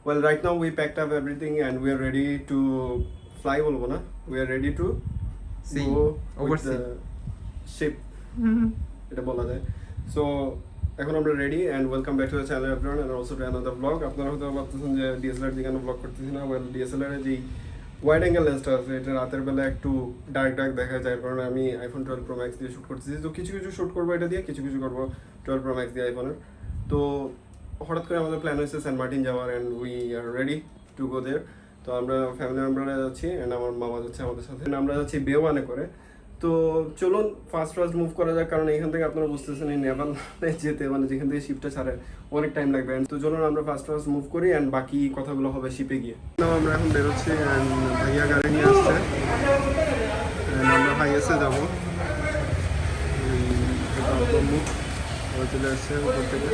Well, right now we packed up everything and we are ready to fly বলবো না, we are ready to See, go with oversea. the ship এটা বলা যায়। So এখন আমরা ready and welcome back to the channel everyone and also to another vlog। আপনারা হয়তো ভাবতেছেন যে DSLR দিয়ে কেন vlog করতেছি না। Well, DSLR এর যে ওয়াইড অ্যাঙ্গেল লেন্সটা আছে এটা রাতের বেলা একটু ডার্ক দেখা যায়, কারণ আমি আইফোন 12 Pro Max দিয়ে শুট করতেছি। তো কিছু শুট করবো এটা দিয়ে, কিছু করবো 12 Pro Max দিয়ে আইফোনের। তো হঠাৎ করে আমাদের প্ল্যান হয়েছে সেন্ট মার্টিন যাওয়ার and we are ready to go there. তো আমরা ফ্যামিলি মেম্বাররা যাচ্ছি অ্যান্ড আমার মামা যাচ্ছে আমাদের সাথে। আমরা যাচ্ছি বে1-এ করে। তো চলুন ফার্স্ট মুভ করা যাক, কারণ এখান থেকে আপনারা বুঝতেছেন এই নেভালে যেতে মানে যেখান থেকে শিপটা ছাড়ে অনেক টাইম লাগবে। তো চলুন আমরা ফার্স্ট মুভ করি অ্যান্ড বাকি কথাগুলো হবে শিপে গিয়ে। আমরা এখন বেরোচ্ছি অ্যান্ড ভাইয়া গাড়ি নিয়ে আসছে অ্যান্ড আমরা হাইয়েস্টে যাবো। মুখ চলে আসছে উপর থেকে।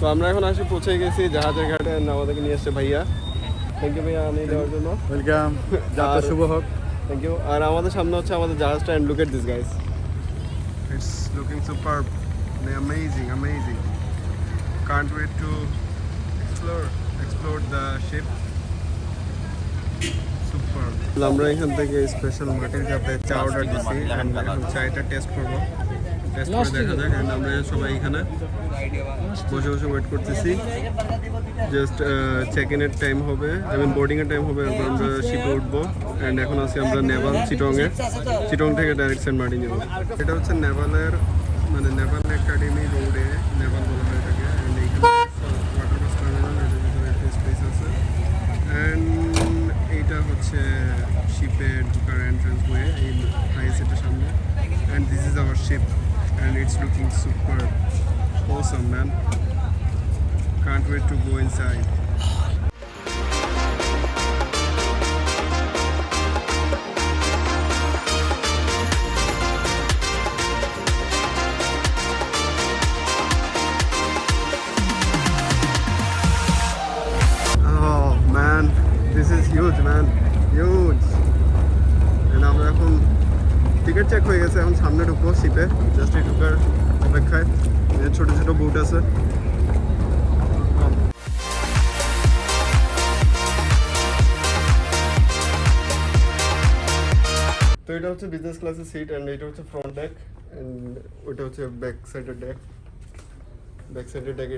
তো আমরা এখন পৌঁছে গেছি জাহাজের ঘাটে, আমাদেরকে নিয়ে আসছে ভাইয়া। থ্যাংক ইউ ভাইয়া নিয়ে যাওয়ার জন্য। ওয়েলকাম, যাত্রা শুভ হোক। Thank you. আর আমাদের সামনে হচ্ছে আমাদের জাহাজটা and look at this guys, it's looking superb, amazing. Can't wait to explore the ship. Super. আমরা এখান থেকে স্পেশাল মাটির কাপে চা অর্ডার দিচ্ছি, এখন চাটা টেস্ট করবো। টেস্ট করে দেখা যাক। অ্যান্ড আমরা সবাই এখানে বসে ওয়েট করতেছি। জাস্ট চেক ইনের টাইম হবে, বোর্ডিংয়ের টাইম হবে, এরপর আমরা শিপে উঠবো। অ্যান্ড এখন আছি আমরা নেভাল চিটং থেকে ডাইরেক্ট সেন্ট মার্টিন যাবো। এটা হচ্ছে নেভাল একাডেমি রোডে, নেভাল বলা হয় এটাকে। অ্যান্ড এইখানে ওয়াটার বাস টার্মিনাল, এটার ভিতরে একটা স্পেস আছে। অ্যান্ড এইটা হচ্ছে শিপে ঢোকার এন্ট্রান্স ওয়ে, এই হাইসেটের সামনে। And this is our ship and it's looking super awesome, man. Can't wait to go inside. Oh man, this is huge, man. Huge. And আমরা এখন টিকিট চেক হয়ে গেছে, এখন সামনে ঢুকবো শিপে। জাস্ট এই ঢুকার অপেক্ষায়। ছোট বোট আছে। তো এটা হচ্ছে বিজনেস ক্লাসের সিট অ্যান্ড এটা হচ্ছে ফ্রন্ট ডেক অ্যান্ড ওইটা হচ্ছে ব্যাক সাইডের ডেক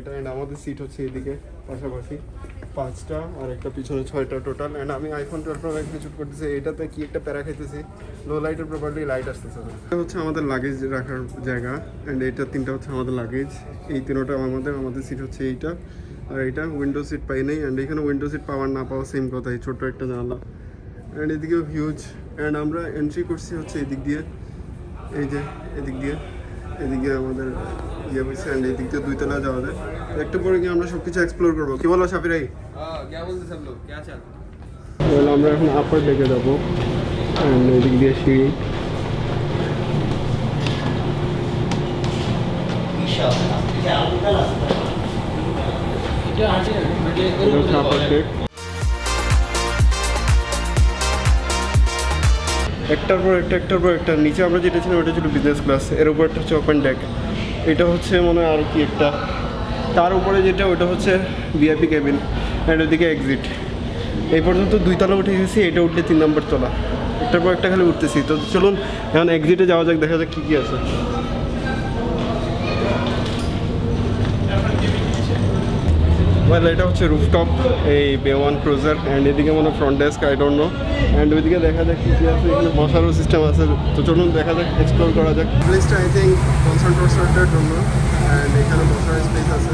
এটা। অ্যান্ড আমাদের সিট হচ্ছে এইদিকে পাশাপাশি 5টা আর একটা পিছনে 6টা টোটাল। অ্যান্ড আমি আইফোন 12 Pro Max শুট করতেছি। এটাতে কি একটা প্যারা খাইতেছি, লো লাইটের প্রপারলি লাইট আসতেছে না। এটা হচ্ছে আমাদের লাগেজ রাখার জায়গা অ্যান্ড এইটা 3টা হচ্ছে আমাদের লাগেজ। এই 3টা আমাদের সিট হচ্ছে এইটা আর এইটা। উইন্ডো সিট পাই নাই অ্যান্ড এখানে উইন্ডো সিট পাওয়ার না পাওয়া সেম কথাই, ছোট্ট একটা জানালা। অ্যান্ড এদিকেও হিউজ। অ্যান্ড আমরা এন্ট্রি করছি হচ্ছে এদিক দিয়ে, এই যে এদিকে আমাদের ইয়ে হয়েছে। অ্যান্ড এদিক দিয়ে 2 তলা যাওয়া যায়। একটু পরে গিয়ে আমরা সব কিছু এক্সপ্লোর করবো। কি বলো সাফিরাই? আমরা এখন আপার ডেকে যাবো অ্যান্ড এদিক দিয়ে সিঁড়ি। আপার ডেক একটার পর একটা। নিচে আমরা যেটা ছিলাম ওটা ছিল বিজনেস ক্লাস, এর উপর একটা হচ্ছে ওপেন ডেক। এটা হচ্ছে মনে হয় আর কি একটা, তার উপরে যেটা ওটা হচ্ছে ভিআইপি কেবিন অ্যান্ড ওদিকে এক্সিট। এই পর্যন্ত 2 তলা উঠে গেছি, এটা উঠলে 3 নম্বর তলা। একটার পর একটা খালি উঠতেছি। তো চলুন এখন এক্সিটে যাওয়া যাক, দেখা যাক কী আছে। এটা হচ্ছে রুফটপ এই বে1 ক্রুজার অ্যান্ড এদিকে মনে front desk, I don't know. And ওইদিকে দেখা যাক কী আছে, এখানে বসারও সিস্টেম আছে। তো চলুন দেখা যাক, এক্সপ্লোর করা যাক। প্লেসটা আই থিঙ্ক কনসার্টের জন্য অ্যান্ড এখানে বসার স্পেস আছে।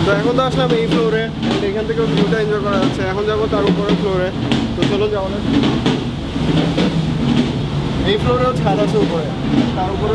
তো এখন তো আসলাম এই ফ্লোরে, এখান থেকে ভিউটা এনজয় করা যাচ্ছে। এখন যাবো তার উপরে ফ্লোরে, তো চলো যাওয়া যাক। এই ফ্লোরেও ছাদ আছে উপরে, তার উপরে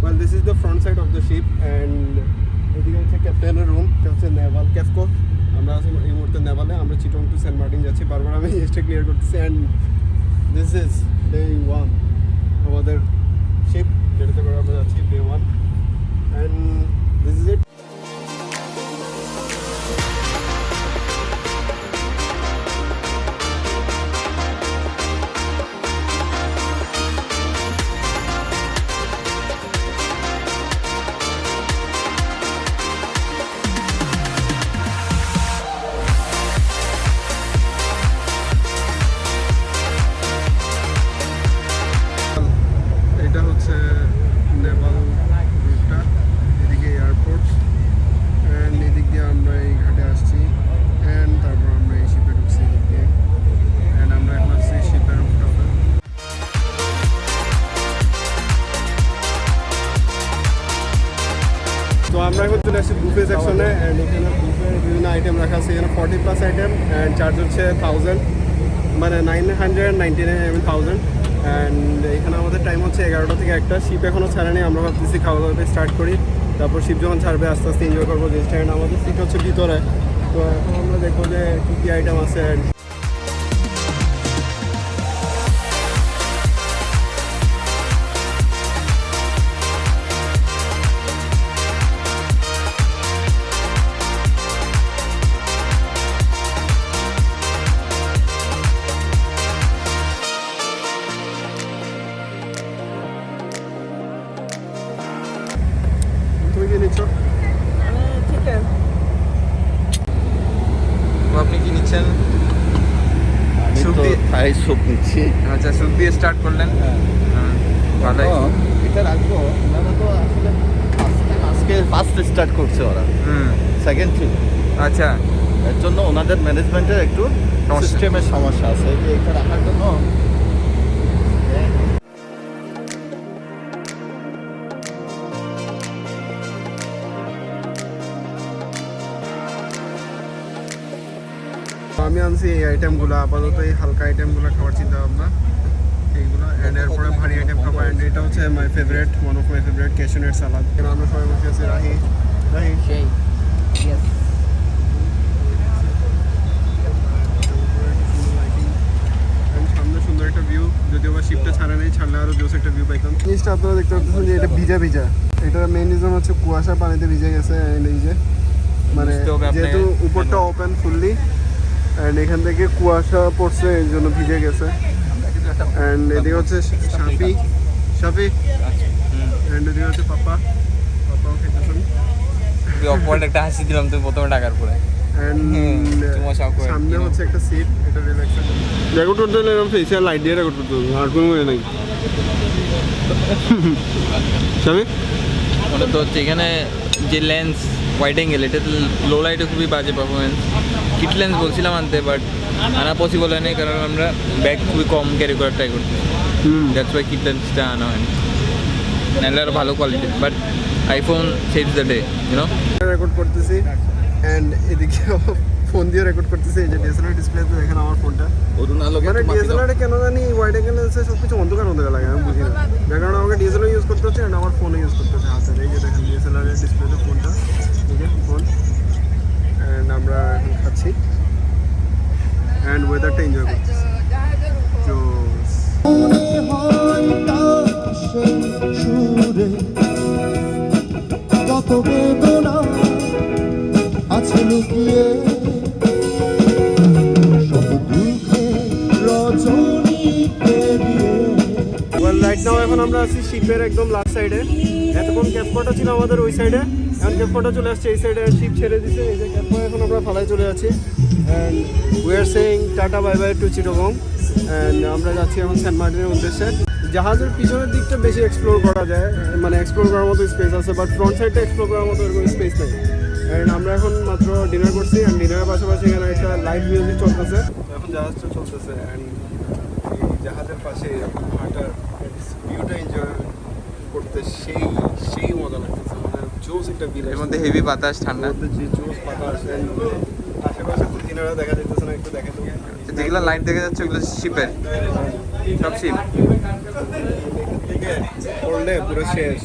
Well, this is the front side of the ship and এদিকে হচ্ছে ক্যাপ্টেনের রুম, এটা হচ্ছে নেভাল ক্যাফকো। আমরা আছি এই মুহূর্তে নেভালে, আমরা চিটং টু সেন্ট মার্টিন যাচ্ছি। বারবার আমি জিনিসটা ক্লিয়ার করতেছি। অ্যান্ড দিস ইজ ডে 1 আমাদের শিপ, যেটাতে করে আমরা যাচ্ছি day 1 and this is it. এটা হচ্ছে নেভাল রুটটা, এদিকে এয়ারপোর্ট অ্যান্ড এদিক দিয়ে আমরা এই ঘাটে আসছি অ্যান্ড তারপর আমরা এই শিপে ঢুকছি এদিক দিয়ে অ্যান্ড আমরা এখন আসছি শিপের উপরে। তো আমরা এখন চলে আসছি বুফে সেকশনে অ্যান্ড এখানে বুফে বিভিন্ন আইটেম রাখা আছে। এখানে 40+ আইটেম অ্যান্ড চার্জ হচ্ছে 1000, মানে 999 অ্যান্ড এখানে আমাদের টাইম হচ্ছে 11টা থেকে 1টা। শিপ এখনও ছাড়েনি, আমরা ভাবতেছি খাওয়া দাওয়াতে স্টার্ট করি, তারপর শিপ যখন ছাড়বে আস্তে আস্তে এনজয় করবো জিনিসটা। অ্যান্ড আমাদের সিট হচ্ছে ভিতরে, তো এখন আমরা দেখবো যে কী কী আইটেম আছে। তুমি কি নিচ্ছ? চিকেন। আপনি কি নিচ্ছেন? স্যুপ দিয়ে থাই স্যুপ নিচ্ছি। আচ্ছা, স্যুপ দিয়ে স্টার্ট করলেন। ভালোই। এটা রাখবো, ওনারা তো আসলে আজকে ফার্স্ট স্টার্ট করছে ওরা, সেকেন্ড ট্রিপ। আচ্ছা, এর জন্য ওনাদের ম্যানেজমেন্টের একটু সমস্যা। সিস্টেমের সমস্যা আছে, যে এটা রাখার জন্য। আমি আনছি এই আইটেমগুলো, আপাতত এই হালকা আইটেমগুলো খাবার চিন্তা ভাবনা এইগুলো, অ্যান্ড এরপরে ভারী আইটেম খাবার। অ্যান্ড এটা হচ্ছে my favourite, one of my favourite cashew nut salad. আমরা সবাই বসে আছি। রাহি সেই ইয়েস। সামনে সুন্দর একটা ভিউ, যদিও বা শিপটা ছাড়া নেই, ছাড়লে আরও জোস একটা ভিউ পাইতাম। জিনিসটা আপনারা দেখতে পাচ্ছেন যে এটা ভিজা ভিজা, এটার মেইন রিজন হচ্ছে কুয়াশা পানিতে ভিজে গেছে। অ্যান্ড এই যে মানে বুঝতে হবে আপনাকে। যেহেতু উপরটা ওপেন ফুললি অ্যান্ড এখান থেকে কুয়াশা পড়ছে, এই জন্য ভিজে গেছে। অ্যান্ড এদিকে হচ্ছে শাফি অ্যান্ড এদিকে হচ্ছে পাপাও খেতেছেন। অপওয়ার্ড একটা হাসি দিলাম তুমি প্রথমে টাকার পরে। তোমার শখ হয়। সামনে হচ্ছে একটা সিট, এটা রিল্যাক্সের জন্য। রেকর্ড করতে হলে এরকম ফেসিয়াল লাইট দিয়ে রেকর্ড করতে হবে, আর কোনো ওয়ে নাই। শাফি মনে তো হচ্ছে এখানে যে লেন্স ওয়াইড অ্যাঙ্গেল, এটা লো লাইটে খুবই বাজে পারফরমেন্স। কিট লেন্স বলছিলাম আনতে, বাট আনা পসিবল হয়নি, কারণ আমরা ব্যাগ খুবই কম ক্যারি করার ট্রাই করছি। দ্যাটস ওয়াই কিট লেন্সটা আনা হয়নি, নাহলে আরও ভালো quality. But iPhone saves the day, you know. Record করতেছি অ্যান্ড এদিকে ফোন দিয়ে রেকর্ড করতেছি। এই যে ডিএসএলআর ডিসপ্লেতে দেখেন আমার ফোনটা, মানে ডিএসএলআর কেন জানি ওয়াইড অ্যাঙ্গেল লেন্সে সব কিছু অন্ধকার লাগে, আমি বুঝি না। যার কারণে আমাকে ডিএসএলআর ইউজ করতে হচ্ছে অ্যান্ড আমার ফোনে ইউজ করতে হচ্ছে হাতের। এই যে দেখেন ডিএসএলআর এর ডিসপ্লেতে ফোনটা, এই যে ফোন। অ্যান্ড আমরা এখন খাচ্ছি অ্যান্ড ওয়েদারটা এনজয় করতেছি। জোস। যত বেদনা আছে লুকিয়ে, সব দুঃখে রজনী পেরিয়ে। ওয়েল রাইট নাও এখন আমরা আছি শিপের একদম লাস্ট সাইডে। এতক্ষণ ক্যাপকটা ছিল আমাদের ওই সাইডে, এখন ক্যাপকটা চলে আসছে এই সাইডে। শিপ ছেড়ে দিচ্ছে, এই যে ক্যাপকো এখন আমরা ফালায় চলে যাচ্ছি। And we are saying tata bye bye to Chittagong. And আমরা যাচ্ছি এখন সেন্ট মার্টিনের উদ্দেশ্যে। জাহাজের পিছনের দিকটা বেশি এক্সপ্লোর করা যায়, মানে এক্সপ্লোর করার মতো স্পেস আছে, বাট ফ্রন্ট সাইডটা এক্সপ্লোর করার মতো এরকম স্পেস নেই। অ্যান্ড আমরা এখন মাত্র ডিনার করছি, অ্যান্ড ডিনারের পাশাপাশি এখানে একটা লাইভ মিউজিক চলতেছে। এখন জাহাজটা চলতেছে, অ্যান্ড এই জাহাজের পাশে হাঁটার ভিউটা এনজয় করতে সেই সেই মজা লাগতেছে, মানে জোস একটা বিল। এর মধ্যে হেভি বাতাস, ঠান্ডা, যে জোস বাতাস, আশেপাশে কুচিনারা দেখা যেতেছে না, একটু দেখা যাবে যেগুলো লাইট দেখা যাচ্ছে ওগুলো শিপের, সব শিপ। থেকে পড়লে পুরো শেষ।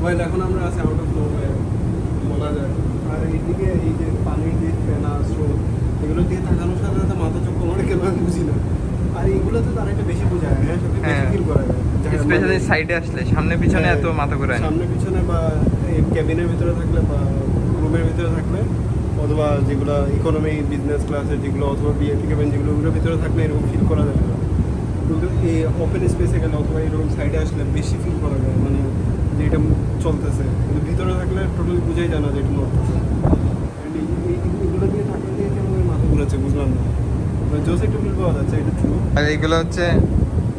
ওয়েল এখন আমরা আছি আউট অফ নোওয়্যার বলা যায়। আর এইদিকে এই যে পানির যে ফেনা স্রোত, এগুলো দিয়ে তাকানোর সাথে সাথে মাথা চোখ আমার কেন আমি বুঝি না। আর এইগুলোতে তার একটা বেশি বোঝায়, হ্যাঁ সত্যি বেশি ফিল করা যায়। স্পেশালি সাইডে আসলে, সামনে পিছনে এত মাথা ঘোরায় না। সামনে পিছনে বা এই ক্যাবিনের ভিতরে থাকলে বা রুমের ভিতরে থাকলে, অথবা যেগুলো ইকোনমি বিজনেস ক্লাসের যেগুলো, অথবা বিএপি ক্যাবিন যেগুলো, ওগুলোর ভিতরে থাকলে এরকম ফিল করা যায় না। কিন্তু এই ওপেন স্পেসে গেলে অথবা এরকম সাইডে আসলে বেশি ফিল করা যায়, মানে যে এটা চলতেছে। কিন্তু ভিতরে থাকলে টোটালি বুঝাই যায় না যে এটা নড়তেছে। এগুলো দিয়ে থাকলে দিয়ে কেন মাথা ঘুরাচ্ছে বুঝলাম না, মানে জোস একটা ফিল পাওয়া যাচ্ছে, এটা ট্রু। আর এইগুলো হচ্ছে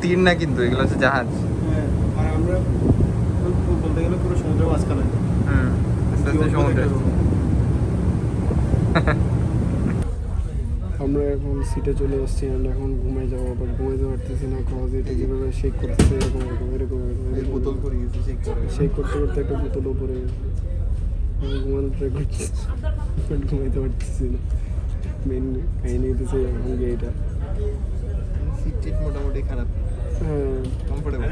তীর না, কিন্তু এগুলো হচ্ছে জাহাজ। হ্যাঁ, আর আমরা বলতে গেলে পুরো সমুদ্রের মাঝখানে। আস্তে আস্তে সমুদ্রে। আমরা এখন সিটে চলে এসেছি, আমরা এখন ঘুমাই যাবো, বাট ঘুমাইতে পারতেছি না, কজ এটা যেভাবে শেক করতেছে এরকম এরকম এরকম এরকম বোতল করে গেছে শেক করতে করতে একটা বোতল উপরে আমি ঘুমানোর ট্রাই করছি, বাট ঘুমাইতে পারতেছি না। মেন কাহিনী হইতেছে এখন যে এটা সিট টিট মোটামুটি খারাপ, হ্যাঁ কমফোর্টেবল।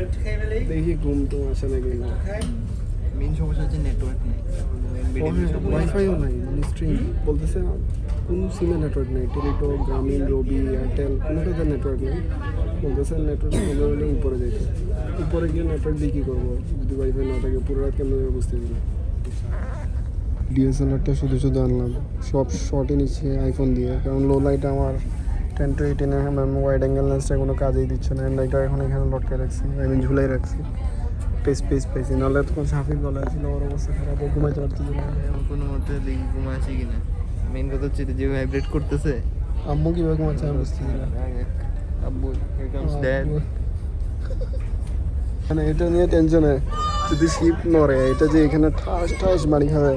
দেখি ঘুম তো আসে নাকি না। মেন সমস্যা হচ্ছে নেটওয়ার্ক নেই, ওয়াইফাইও নাই, মানে স্ট্রিম বলতেছে কোনো সিমে নেটওয়ার্ক নেই, টেলিটো, গ্রামীণ, রবি, এয়ারটেল কোনোটাতে নেটওয়ার্ক নেই। বলতেছে নেটওয়ার্ক হলে উপরে যেতে, উপরে গিয়ে নেটওয়ার্ক দিয়ে কী করবো যদি ওয়াইফাই না থাকে, পুরো রাত কেমন বুঝতে পারি না। ডিএসএলআরটা শুধু শুধু আনলাম, সব শর্টই নিচ্ছে আইফোন দিয়ে, কারণ লো লাইট আমার 10-18 ওয়াইড অ্যাঙ্গেল লেন্সটা কোনো কাজেই দিচ্ছে না। অ্যান্ড এটা এখন এখানে লটকায় রাখছি, আমি ঝুলাই রাখছি, পেস পাইছি, নাহলে তখন সাফির গলায় ছিল, ওর অবস্থা খারাপ, ও ঘুমাইতে পারতেছিল না। আমার কোনো মতে দেখি ঘুমা আছে কিনা। মেন কথা হচ্ছে এটা যে ভাইব্রেট করতেছে। আম্মু কীভাবে ঘুমাচ্ছে আমি বুঝতেছি না। আব্বু here comes dad. মানে এটা নিয়ে টেনশনে, যদি শিপ নড়ে এটা যে এখানে ঠাস ঠাস বাড়ি খাবে।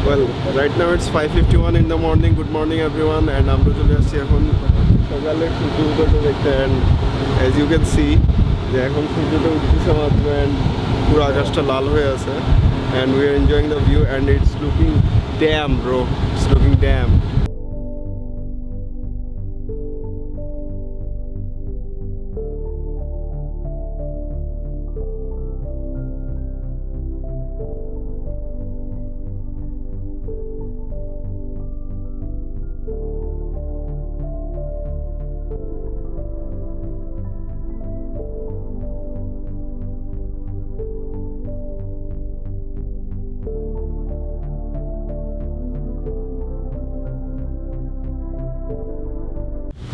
Well, right now it's 5:51 in the morning. Good morning everyone, and আমরা চলে আসছি এখন সকালে সূর্য উদয়টা দেখতে। And as you can see যে এখন সূর্যটা উঠতেছে মাত্র, অ্যান্ড পুরো আকাশটা লাল হয়ে আছে, and we are enjoying the view, and it's looking damn bro, it's looking damn.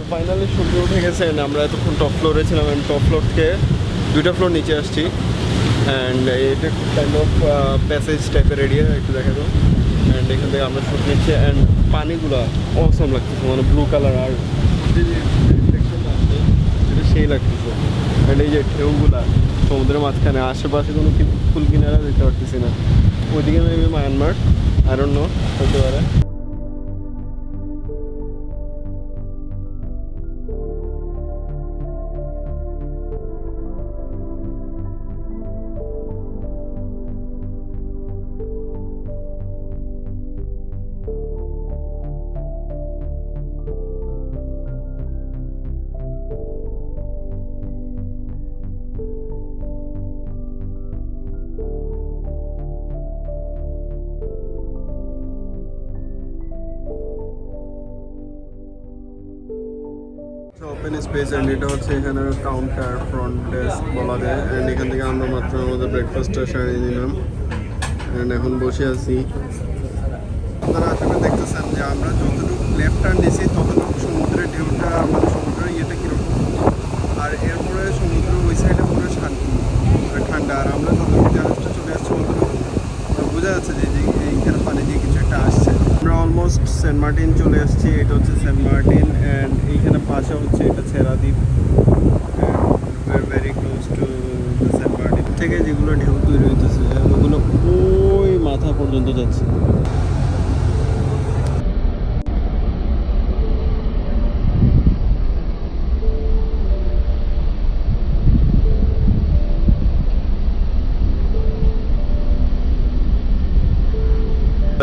তো ফাইনালি সূর্য উঠে গেছে, and আমরা এতক্ষণ টপ ফ্লোরে ছিলাম, অ্যান্ড টপ ফ্লোর থেকে 2টা ফ্লোর নিচে আসছি, অ্যান্ড এটা কাইন্ড অফ প্যাসেজ টাইপের এরিয়া, একটু দেখা দাও। অ্যান্ড এখান থেকে আমরা শুট নিচ্ছি, অ্যান্ড পানিগুলা অসম লাগতেছে, মানে ব্লু কালার, আর এটা সেই লাগতেছে। অ্যান্ড এই যে ঢেউগুলা সমুদ্রের মাঝখানে, আশেপাশে কোনো ফুল কিনারা দেখতে পারতেছি না। ওইদিকে maybe Myanmar, I don't know, হতে পারে। ওপেন স্পেস অ্যান্ড এটা হচ্ছে এখানে কাউন্টার ফ্রন্ট ডেস্ক বলা যায় অ্যান্ড এখান থেকে আমরা মাত্র আমাদের ব্রেকফাস্টটা সারিয়ে নিলাম অ্যান্ড এখন বসে আছি। আপনারা আসলে দেখতেছেন যে আমরা যতটুকু লেফট টার্ন দিয়েছি ততটুকু সমুদ্রের ঢেউটা মানে সমুদ্রের ইয়েটা কীরকম, আর এরপরে সমুদ্র ওই সাইডে পুরো শান্তি আর ঠান্ডা, আর আমরা যতটুকু জাহাজটা চলে আসছি ততটুকু বোঝা যাচ্ছে যে এইখানে পানি দিয়ে কিছু একটা আসছে। আমরা অলমোস্ট সেন্ট মার্টিন চলে আসছি, এটা হচ্ছে সেন্ট মার্টিন অ্যান্ড এইখানে পাশে হচ্ছে এটা Chhera Dwip, very close to Saint Martin. থেকে যেগুলো ঢেউ তৈরি হইতেছে ওগুলো ওই মাথা পর্যন্ত যাচ্ছে।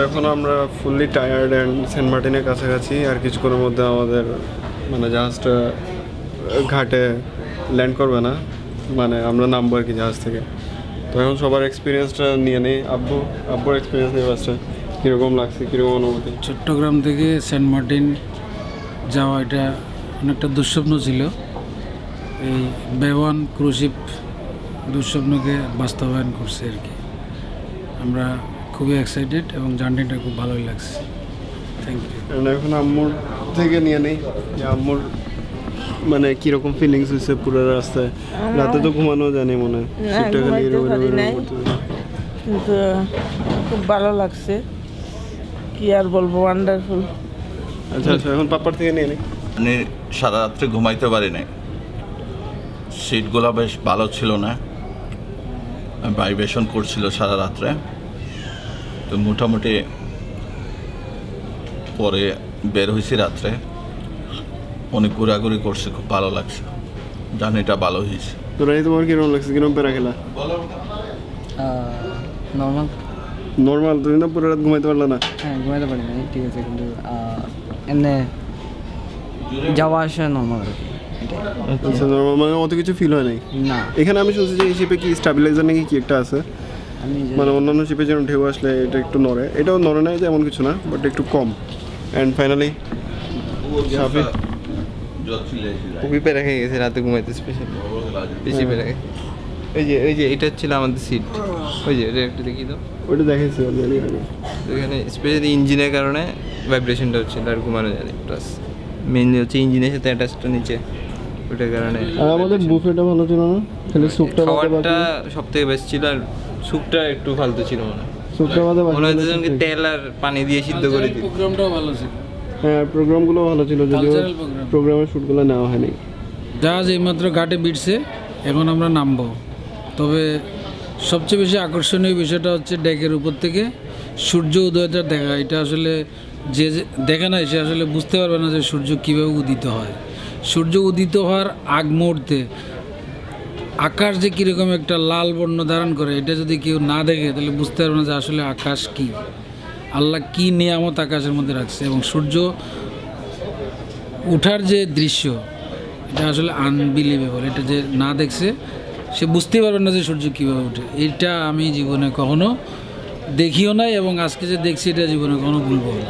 এখন আমরা ফুললি টায়ার্ড অ্যান্ড সেন্ট মার্টিনের কাছাকাছি, আর কিছুক্ষণের মধ্যে আমাদের মানে জাহাজটা ঘাটে ল্যান্ড করবে না, মানে আমরা নামবো আর কি জাহাজ থেকে। তো এখন সবার এক্সপিরিয়েন্সটা নিয়ে নেই। আব্বুর এক্সপিরিয়েন্স নিয়ে আসছে, কীরকম লাগছে, কীরকম অনুভূতি? চট্টগ্রাম থেকে সেন্ট মার্টিন যাওয়া এটা অনেকটা দুঃস্বপ্ন ছিল। এই বেওয়ান ক্রুশিপ দুঃস্বপ্নকে বাস্তবায়ন করছে আর কি। আমরা খুবই এক্সাইটেড এবং জার্নিটা খুব ভালোই লাগছে। Thank you. এখন আম্মুর থেকে নিয়ে নেই যে আম্মুর মানে কীরকম ফিলিংস হয়েছে পুরো রাস্তায়। রাতে তো ঘুমানো জানি মনে হয়, না, সিটটা খালি ঘুমাইতে এরকম পারি এরকম নাই। করতেছে। কিন্তু খুব ভালো লাগছে, কি আর বলবো, ওয়ান্ডারফুল। আচ্ছা আচ্ছা, এখন পাপার থেকে নিয়ে নেই। মানে সারা রাত্রে ঘুমাইতে পারি নাই, সিটগুলো বেশ ভালো ছিল না, ভাইব্রেশন করছিল সারা রাত্রে। তো মোটামুটি পরে বের হয়েছি রাত্রে, অনেক ঘোরাঘুরি করছে, খুব ভালো লাগছে, জার্নিটা ভালো হয়েছে। তো রাই তোমার কিরকম লাগছে, কিরকম পেরা খেলা? নর্মাল। নর্মাল, তুমি না পুরো রাত ঘুমাইতে পারলে না? হ্যাঁ, ঘুমাইতে পারি নাই, ঠিক আছে, কিন্তু এমনি যাওয়া আসা নর্মাল আর কি। আচ্ছা, নর্মাল মানে অত কিছু ফিল হয় নাই? না, এখানে আমি শুনছি যে এই শিপে কি স্টেবিলাইজার নাকি কি একটা আছে, আমি মানে অন্যান্য শিপে যেমন ঢেউ আসলে এটা একটু নড়ে, এটাও নড়ে নাই যে এমন কিছু না, বাট একটু কম। অ্যান্ড ফাইনালি খুবই পেরা খেয়ে গেছে রাতে ঘুমাইতে, স্পেশালি বেশি পেরা খেয়ে। ওই যে এটা ছিল আমাদের সিট, ওই যে এটা একটু দেখি তো, ওইটা দেখাইছি অলরেডি আগে। ওইখানে স্পেশালি ইঞ্জিনের কারণে ভাইব্রেশনটা হচ্ছিল আর ঘুমানো যায় প্লাস মেনলি হচ্ছে ইঞ্জিনের সাথে অ্যাটাচটা নিচে, ওইটার কারণে। আর আমাদের বুফেটা ভালো ছিল না, খালি স্যুপটা খাবারটা সব থেকে বেস্ট ছিল, আর স্যুপটা একটু ফালতু ছিল মনে হয়। স্যুপটা বাদে মনে হচ্ছে যেন কি তেল আর পানি দিয়ে সিদ্ধ করে দিই। প্রোগ্রামটাও ভালো ছিল, হ্যাঁ প্রোগ্রামগুলো ভালো ছিল, যদিও কালচারাল প্রোগ্রাম। প্রোগ্রামের শ্যুটগুলো নেওয়া হয়নি। জাহাজ এইমাত্র ঘাটে বিটছে, এখন আমরা নামবো। তবে সবচেয়ে বেশি আকর্ষণীয় বিষয়টা হচ্ছে ডেকের উপর থেকে সূর্য উদয়টা দেখা। এটা আসলে যে দেখে না সে আসলে বুঝতে পারবে না যে সূর্য কীভাবে উদিত হয়। সূর্য উদিত হওয়ার আগ মুহূর্তে আকাশ যে কীরকম একটা লাল বর্ণ ধারণ করে, এটা যদি কেউ না দেখে তাহলে বুঝতে পারবে না যে আসলে আকাশ কী, আল্লাহ কী নিয়ামত আকাশের মধ্যে রাখছে। এবং সূর্য ওঠার যে দৃশ্য, এটা আসলে আনবিলিভেবল। এটা যে না দেখছে সে বুঝতেই পারবে না যে সূর্য কীভাবে ওঠে। এটা আমি জীবনে কখনো দেখিও নাই, এবং আজকে যে দেখছি এটা জীবনে কখনো ভুলবো না।